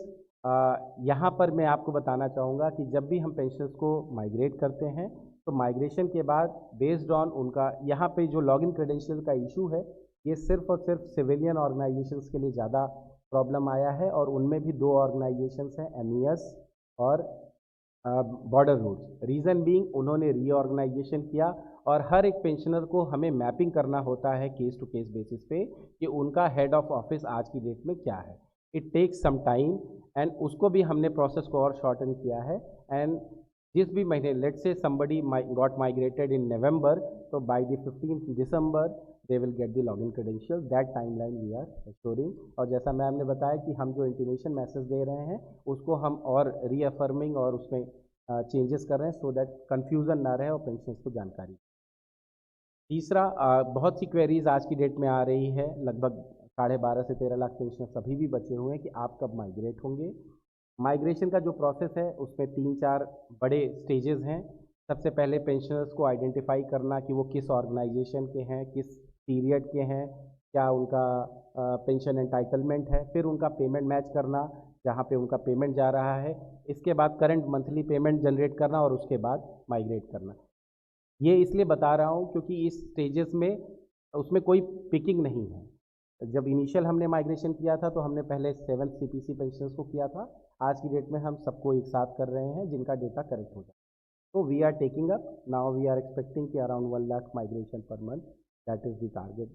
यहाँ पर मैं आपको बताना चाहूँगा कि जब भी हम पेंशनर्स को माइग्रेट करते हैं तो माइग्रेशन के बाद बेस्ड ऑन उनका यहाँ पे जो लॉगिन क्रेडेंशियल का इशू है ये सिर्फ और सिर्फ सिविलियन ऑर्गेनाइजेशंस के लिए ज़्यादा प्रॉब्लम आया है, और उनमें भी दो ऑर्गेनाइजेशंस हैं, MES और बॉर्डर रूट्स। रीज़न बीइंग उन्होंने रीऑर्गेनाइजेशन किया और हर एक पेंशनर को हमें मैपिंग करना होता है केस टू केस बेसिस पे कि उनका हेड ऑफ ऑफिस आज की डेट में क्या है। It takes some time and उसको भी हमने प्रोसेस को और शॉर्टन किया है। एंड जिस भी महीने let's say somebody got migrated in November, तो by the 15th December they will get the login credentials, that timeline we are storing। और जैसा मैम ने बताया कि हम जो इंटीमेशन मैसेज दे रहे हैं उसको हम और रीअफर्मिंग और उसमें चेंजेस कर रहे हैं सो दैट कन्फ्यूज़न ना रहे और पेंशनर्स को जानकारी। तीसरा, बहुत सी क्वेरीज आज की डेट में आ रही है, लगभग 12.5 से 13 लाख पेंशनर्स अभी भी बचे हुए हैं कि आप कब माइग्रेट होंगे। माइग्रेशन का जो प्रोसेस है उसमें 3-4 बड़े स्टेजेस हैं। सबसे पहले पेंशनर्स को आइडेंटिफाई करना कि वो किस ऑर्गेनाइजेशन के हैं, किस पीरियड के हैं, क्या उनका पेंशन एंटाइटलमेंट है, फिर उनका पेमेंट मैच करना जहाँ पे उनका पेमेंट जा रहा है, इसके बाद करंट मंथली पेमेंट जनरेट करना और उसके बाद माइग्रेट करना। ये इसलिए बता रहा हूँ क्योंकि इस स्टेजेस में उसमें कोई पिकिंग नहीं है। जब इनिशियल हमने माइग्रेशन किया था तो हमने पहले 7 CPC पेंशनर्स को किया था, आज की डेट में हम सबको एक साथ कर रहे हैं जिनका डेटा करेक्ट हो जाए। तो we are taking up now, we are expecting कि around 1 lakh migration per month, that is the target.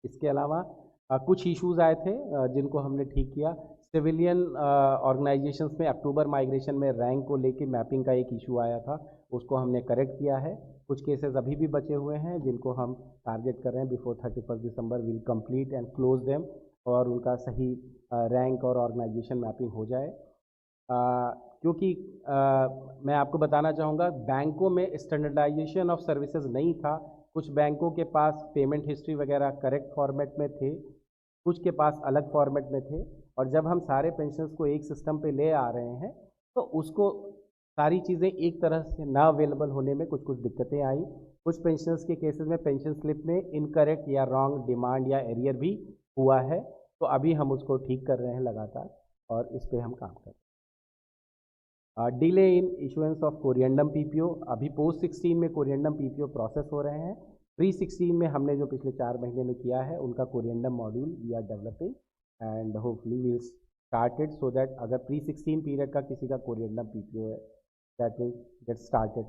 इसके अलावा कुछ इश्यूज आए थे जिनको हमने ठीक किया। सिविलियन ऑर्गेनाइजेशंस में अक्टूबर माइग्रेशन में रैंक को लेके मैपिंग का एक इशू आया था, उसको हमने करेक्ट किया है। कुछ केसेस अभी भी बचे हुए हैं जिनको हम टारगेट कर रहे हैं before 31 December will complete and close them, और उनका सही रैंक और ऑर्गेनाइजेशन मैपिंग हो जाए। क्योंकि मैं आपको बताना चाहूँगा बैंकों में स्टैंडर्डाइजेशन ऑफ सर्विसेज नहीं था। कुछ बैंकों के पास पेमेंट हिस्ट्री वगैरह करेक्ट फॉर्मेट में थे, कुछ के पास अलग फॉर्मेट में थे, और जब हम सारे पेंशनर्स को एक सिस्टम पे ले आ रहे हैं तो उसको सारी चीज़ें एक तरह से ना अवेलेबल होने में कुछ दिक्कतें आई। कुछ पेंशनर्स के केसेस में पेंशन स्लिप में इनकरेक्ट या रॉन्ग डिमांड या एरियर भी हुआ है, तो अभी हम उसको ठीक कर रहे हैं लगातार और इस पर हम काम कर रहे हैं। Delay in issuance of corrigendum PPO, अभी पोस्ट 16 में कोरिएंडम PPO प्रोसेस हो रहे हैं। प्री 16 में हमने जो पिछले 4 महीने में किया है उनका corrigendum module we are developing and hopefully we will start it so that अगर प्री 16 पीरियड का किसी का कोरिएंडम PPO है that will get started.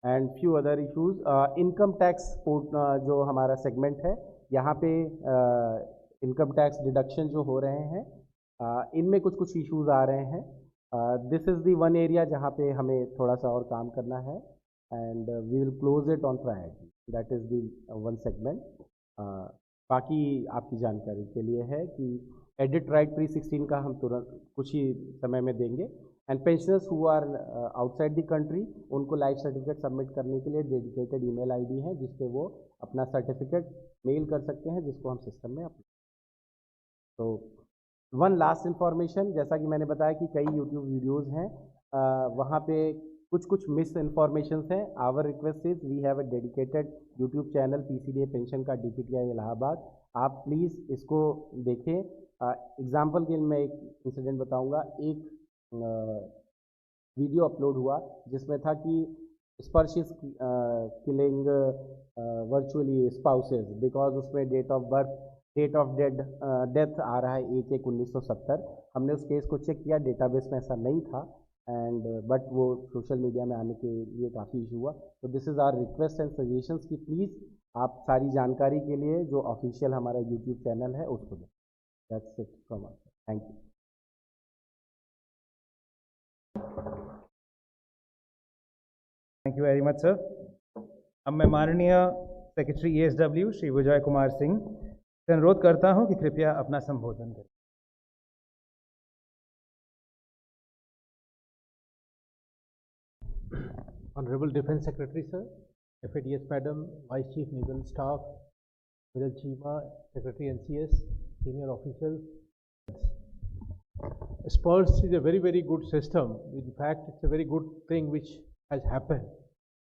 And few other issues, income tax जो हमारा सेगमेंट है यहाँ पे इनकम टैक्स डिडक्शन जो हो रहे हैं इनमें कुछ इश्यूज आ रहे हैं। This is the one area जहाँ पे हमें थोड़ा सा और काम करना है and we will close it on priority, that is the one segment. बाकी आपकी जानकारी के लिए है कि एडिट राइट प्री 16 का हम तुरंत कुछ ही समय में देंगे and pensioners who are outside the country उनको लाइफ सर्टिफिकेट सबमिट करने के लिए डेडिकेटेड ईमेल आईडी है जिस पे वो अपना सर्टिफिकेट मेल कर सकते हैं जिसको हम सिस्टम में अपलोड। तो वन लास्ट इन्फॉर्मेशन, जैसा कि मैंने बताया कि कई यूट्यूब वीडियोज़ हैं वहाँ पे कुछ मिस इन्फॉर्मेशन हैं। Our request is we have a dedicated YouTube channel PCDA pension का DPTI इलाहाबाद, आप प्लीज़ इसको देखें। एग्जाम्पल के लिए मैं एक इंसिडेंट बताऊंगा। एक वीडियो अपलोड हुआ जिसमें था कि Sparsh is killing virtually spouses because उसमें date of birth date of death आ रहा है 1/1/1970। हमने उस केस को चेक किया, डेटाबेस में ऐसा नहीं था एंड बट वो सोशल मीडिया में आने के लिए काफ़ी इशू हुआ। तो this is our request and suggestions कि प्लीज़ आप सारी जानकारी के लिए जो ऑफिशियल हमारा यूट्यूब चैनल है उसको दें। That's it from us, thank you. Thank you very much sir. अब मैं माननीय सेक्रेटरी ESW श्री विजय कुमार सिंह से अनुरोध करता हूं कि कृपया अपना संबोधन करें। Honorable Defense Secretary Sir, FADS Madam, Vice Chief Naval Staff, Viral Chima, Secretary NCS, senior officials. SPURS is a very, very good system. In fact, it's a very good thing which has happened,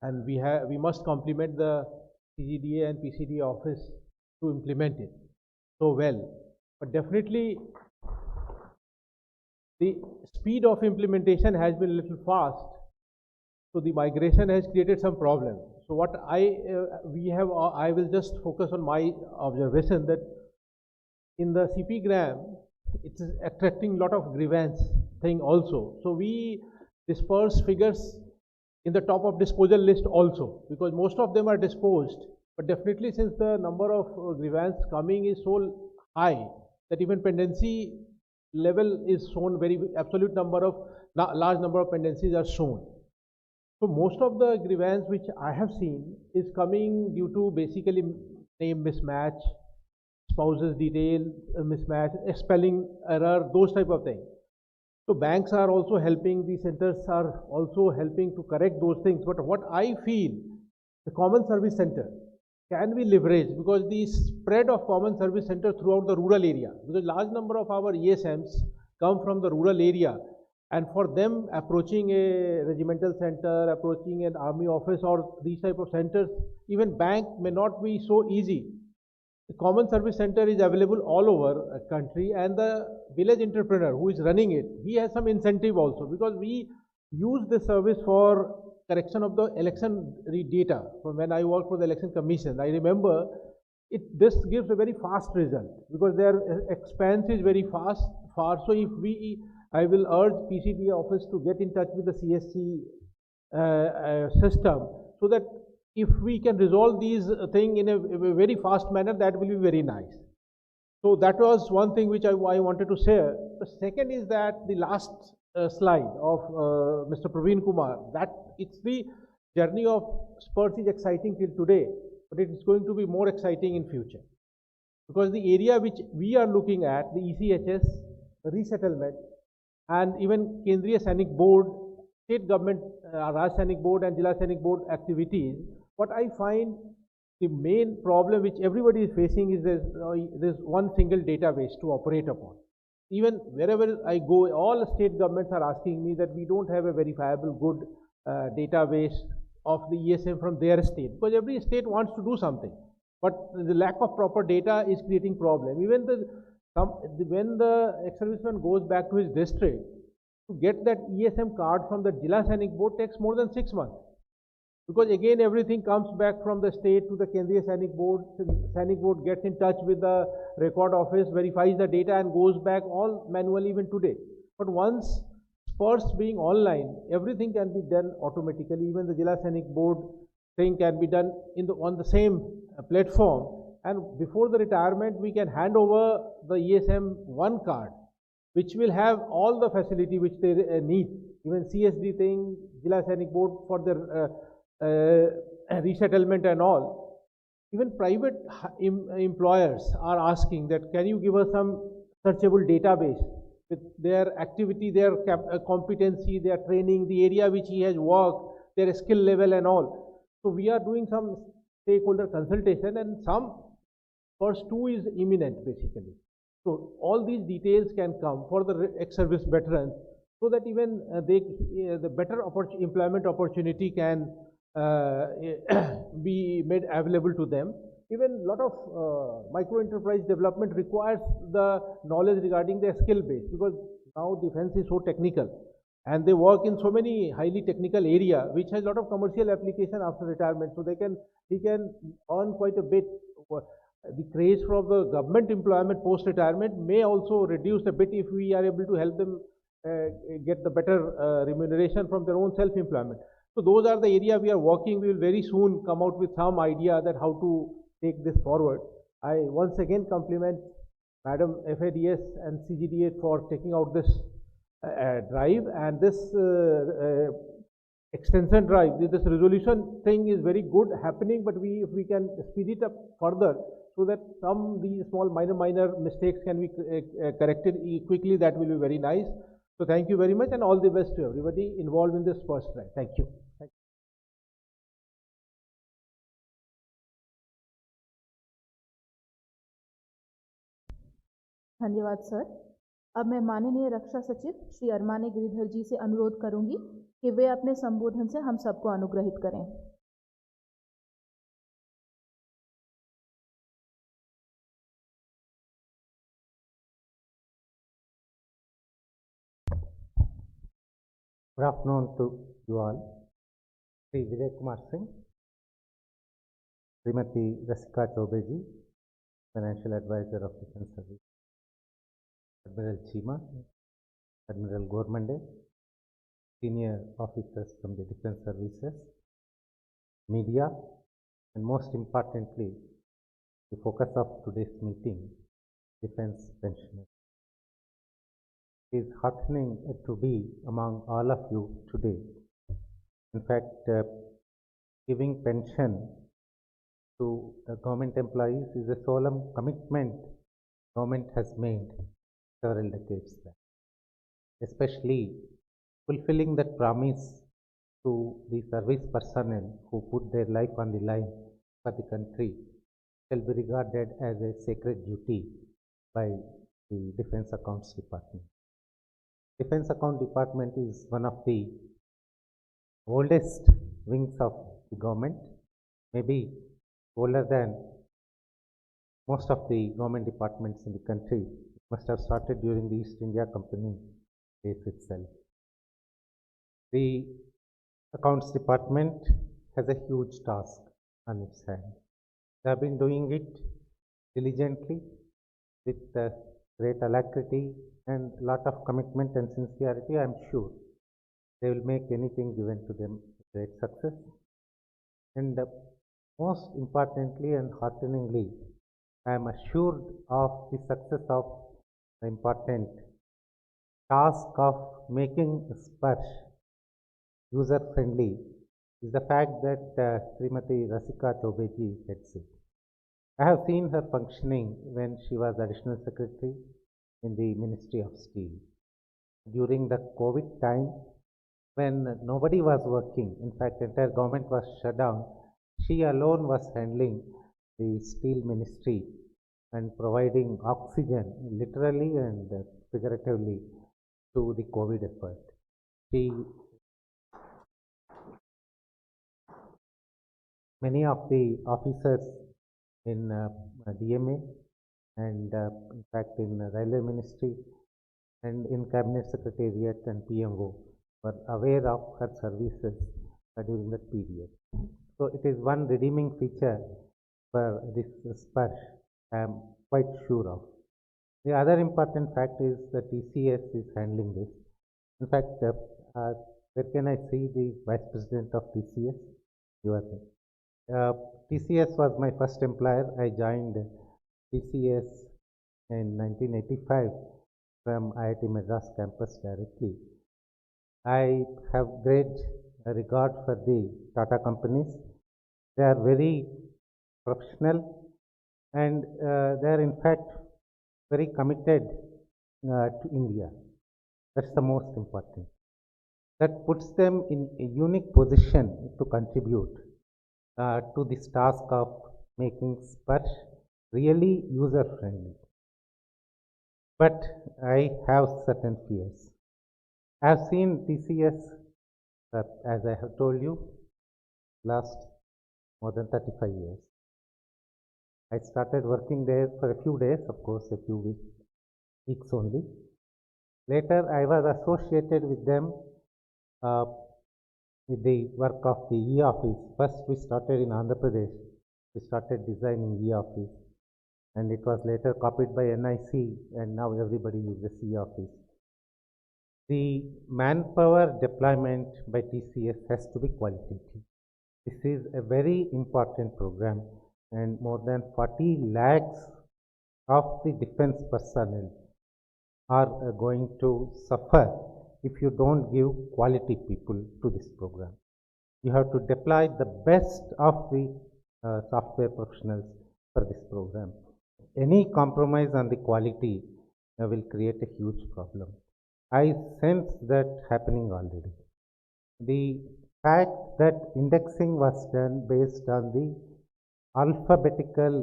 and we must compliment the CGDA and PCDA office to implement it so well. But definitely, the speed of implementation has been a little fast. So the migration has created some problem. So what I will just focus on my observation that in the CPGRAM, it's attracting a lot of grievance thing also. So we disperse figures in the top of disposal list also, because most of them are disposed. But definitely, since the number of grievance coming is so high that even pendency level is shown, very absolute number of large number of pendencies are shown. So most of the grievance which I have seen is coming due to basically name mismatch, spouses detail mismatch, spelling error, those type of things. So banks are also helping, the centers are also helping to correct those things. But what I feel, the common service center can be leveraged, because the spread of common service center throughout the rural area, because large number of our ESMs come from the rural area, and for them approaching a regimental center, approaching an army office or these type of centers, even bank may not be so easy. The common service center is available all over the country, and the village entrepreneur who is running it, he has some incentive also, because we use this service for correction of the election data. From when I worked for the election commission, I remember this gives a very fast result, because their expense is very far. So if I will urge PCDA office to get in touch with the CSC system, so that if we can resolve these things in a very fast manner, that will be very nice. So that was one thing which I wanted to share. The second is that the last slide of Mr. Praveen Kumar, that it's the journey of SPURS is exciting till today, but it is going to be more exciting in future. Because the area which we are looking at, the ECHS, resettlement, and even Kendriya Sainik Board, state government, Raj Sainik Board and Jila Sainik Board activities, what I find the main problem which everybody is facing is there's one single database to operate upon. Even wherever I go, all state governments are asking me that we don't have a verifiable good database of the ESM from their state, because every state wants to do something, but the lack of proper data is creating problem. Even when the ex-serviceman goes back to his district, to get that ESM card from the Jila Sainik Board takes more than 6 months. Because again, everything comes back from the state to the Kendriya Sainik Board. Sainik Board gets in touch with the record office, verifies the data and goes back all manually even today. But once SPURS being online, everything can be done automatically. Even the Jila Sainik Board thing can be done on the same platform. And before the retirement, we can hand over the ESM one card, which will have all the facility which they need. Even CSD thing, Jila Sainik Board for their resettlement and all. Even private employers are asking that, can you give us some searchable database with their activity, their competency, their training, the area which he has worked, their skill level and all. So we are doing some stakeholder consultation, and some SPURS 2 is imminent basically. So all these details can come for the ex-service veterans, so that even the better employment opportunity can be made available to them. Even a lot of micro enterprise development requires the knowledge regarding their skill base, because now defense is so technical and they work in so many highly technical area which has a lot of commercial application after retirement. So he can earn quite a bit. The craze from the government employment post retirement may also reduce a bit if we are able to help them get the better remuneration from their own self-employment. So those are the area we are working. We will very soon come out with some idea that how to take this forward. I once again compliment Madam FADS and CGDA for taking out this drive, and this extension drive. This resolution thing is very good happening, but if we can speed it up further so that these small minor mistakes can be corrected quickly, that will be very nice. So thank you very much, and all the best to everybody involved in this first drive. Thank you. धन्यवाद sir. अब मैं माननीय रक्षा सचिव श्री अरमाने गिरिधर जी से अनुरोध करूंगी कि वे अपने संबोधन से हम सबको अनुग्रहित करें। Good afternoon to you all. Sri Vijay Kumar Singh, Srimati Rasika Chaube ji, Financial Advisor of Defence Service, Admiral Chima, Admiral Gormande, Senior Officers from the Defence Services, Media, and most importantly, the focus of today's meeting, Defence Pensioners. It is heartening to be among all of you today. In fact, giving pension to the government employees is a solemn commitment government has made several decades back. Especially fulfilling that promise to the service personnel who put their life on the line for the country shall be regarded as a sacred duty by the Defence Accounts Department. Defence Account Department is one of the oldest wings of the government, maybe older than most of the government departments in the country. It must have started during the East India Company days itself. The Accounts Department has a huge task on its hand. They have been doing it diligently with great alacrity and lot of commitment and sincerity. I am sure they will make anything given to them a great success. And most importantly and hearteningly, I am assured of the success of the important task of making Sparsh user friendly is the fact that Srimati Rasika Chaube ji heads it. I have seen her functioning when she was Additional Secretary in the Ministry of Steel. During the COVID time, when nobody was working, in fact, entire government was shut down, she alone was handling the Steel Ministry and providing oxygen, literally and figuratively, to the COVID effort. Many of the officers in DMA and in fact in Railway Ministry and in Cabinet Secretariat and PMO were aware of her services during that period. So it is one redeeming feature for this Sparsh, I am quite sure of. The other important fact is that TCS is handling this. In fact, where can I see the Vice President of TCS? You are there. TCS was my first employer. I joined TCS in 1985 from IIT Madras campus directly. I have great regard for the Tata companies. They are very professional and they are in fact very committed to India. That's the most important. That puts them in a unique position to contribute to this task of making Sparsh really user friendly. But I have certain fears. I have seen TCS, as I have told you, last more than 35 years. I started working there for a few days, of course, a few weeks only. Later, I was associated with them with the work of the e-office. First, we started in Andhra Pradesh. We started designing e-office, and it was later copied by NIC, and now everybody uses e-office. The manpower deployment by TCS has to be qualitative. This is a very important program, and more than 40 lakhs of the defense personnel are going to suffer if you don't give quality people to this program. you have to deploy the best of the software professionals for this program. Any compromise on the quality will create a huge problem. I sense that happening already. The fact that indexing was done based on the alphabetical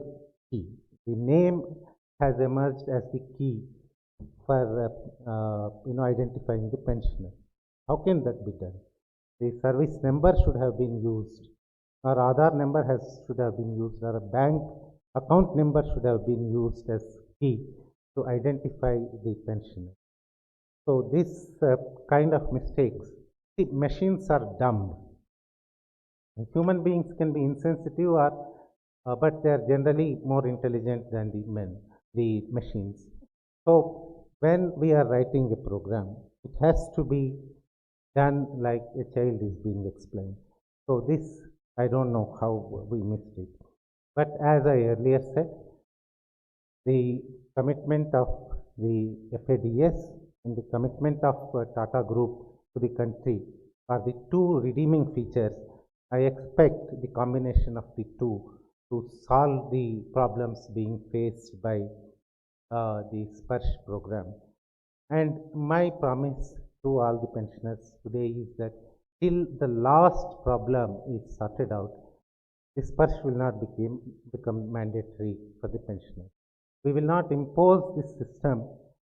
key, the name has emerged as the key for identifying the pensioner. How can that be done? The service number should have been used, or Aadhaar number should have been used, or a bank account number should have been used as key to identify the pensioner. So this kind of mistakes, see, machines are dumb. And human beings can be insensitive, but they are generally more intelligent than the machines. So when we are writing a program, it has to be done like a child is being explained. So this, I don't know how we missed it. But as I earlier said, the commitment of the FADS and the commitment of Tata Group to the country are the two redeeming features. I expect the combination of the two to solve the problems being faced by the Sparsh program. And my promise to all the pensioners today is that till the last problem is sorted out, the Sparsh will not become mandatory for the pensioners. We will not impose this system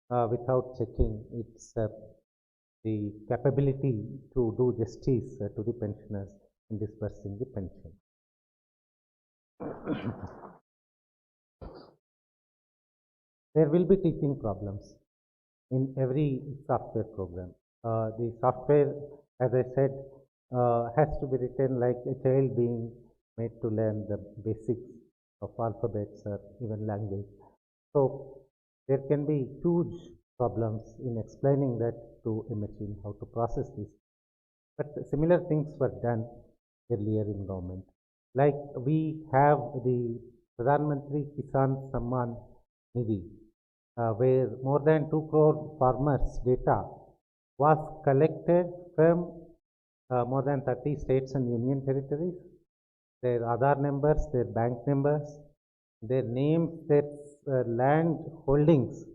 without checking its the capability to do justice to the pensioners in disbursing the pension. There will be teaching problems in every software program. The software, as I said, has to be written like a child being made to learn the basics of alphabets or even language. So there can be huge problems in explaining that to a machine, how to process this. But similar things were done earlier in government. Like we have the Pradhan Mantri Kisan Samman Nidhi, where more than 2 crore farmers' data was collected from more than 30 states and union territories. Their Aadhaar numbers, their bank numbers, their names, their land holdings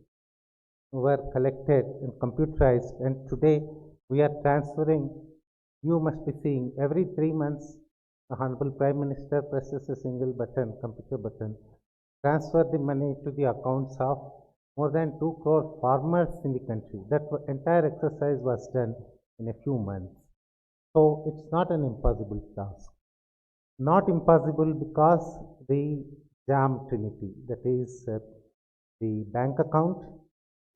were collected and computerized, and today we are transferring. You must be seeing every 3 months the Honorable Prime Minister presses a single button, computer button, transfer the money to the accounts of more than 2 crore farmers in the country. That entire exercise was done in a few months. So it's not an impossible task. Not impossible because the jam trinity, that is the bank account,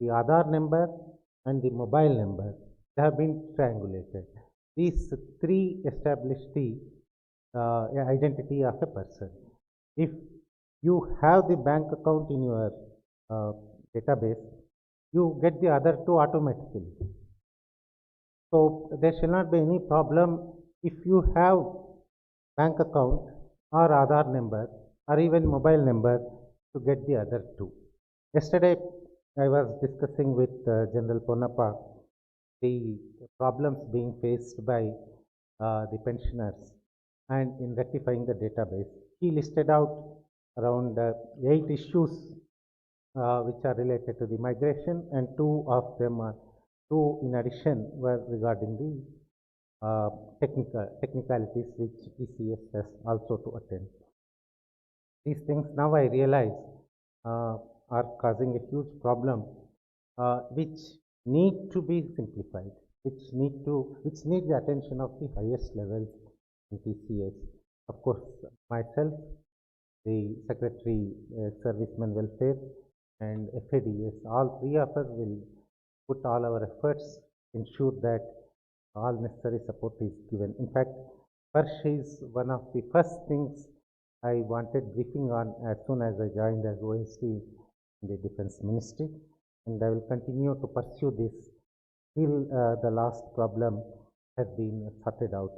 the Aadhaar number and the mobile number, they have been triangulated. These three establish the identity of a person. If you have the bank account in your database, you get the other two automatically. So there shall not be any problem if you have bank account or Aadhaar number or even mobile number to get the other two. Yesterday I was discussing with General Ponnappa the problems being faced by the pensioners and in rectifying the database. He listed out around 8 issues which are related to the migration, and 2 of them are in addition were regarding the technicalities which ECS has also to attend. These things now I realize are causing a huge problem which need to be simplified, which need the attention of the highest levels in TCS. Of course, myself, the Secretary Servicemen Welfare and FADS, all 3 of us will put all our efforts, ensure that all necessary support is given. In fact, Sparsh is one of the first things I wanted briefing on as soon as I joined as OSD in the Defense Ministry, and I will continue to pursue this till the last problem has been sorted out.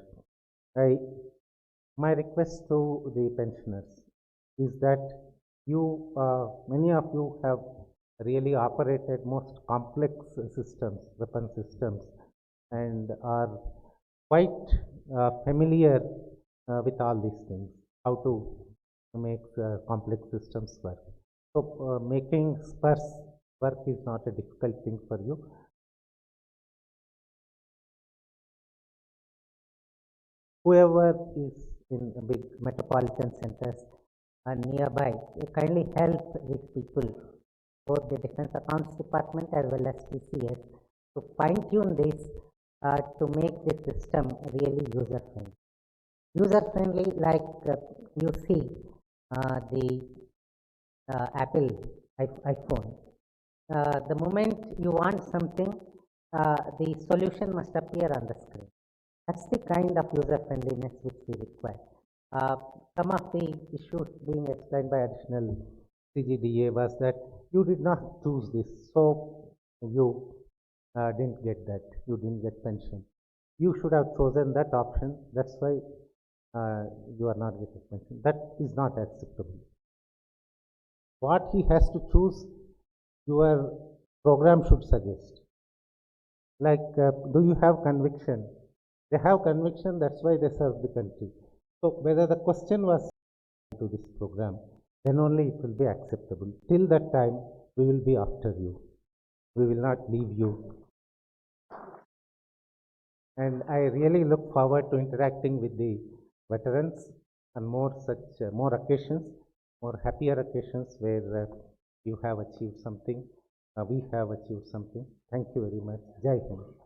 My request to the pensioners is that you, many of you have really operated most complex systems, weapon systems, and are quite familiar with all these things, how to make complex systems work. So making sparse work is not a difficult thing for you. Whoever is in big metropolitan centers nearby, kindly help these people, both the Defense Accounts Department as well as TCS, to fine-tune this to make the system really user-friendly. User-friendly, like you see the Apple iPhone. The moment you want something, the solution must appear on the screen. That's the kind of user-friendliness which we require. Some of the issues being explained by additional CGDA was that you did not choose this, so you didn't get that, you didn't get pension. You should have chosen that option, that's why you are not getting pension. That is not acceptable. What he has to choose, your program should suggest. Like, do you have conviction? They have conviction, that's why they serve the country. So whether the question was to this program, then only it will be acceptable. Till that time, we will be after you. We will not leave you. And I really look forward to interacting with the veterans on more occasions, more happier occasions where you have achieved something, we have achieved something. Thank you very much. Jai Hind.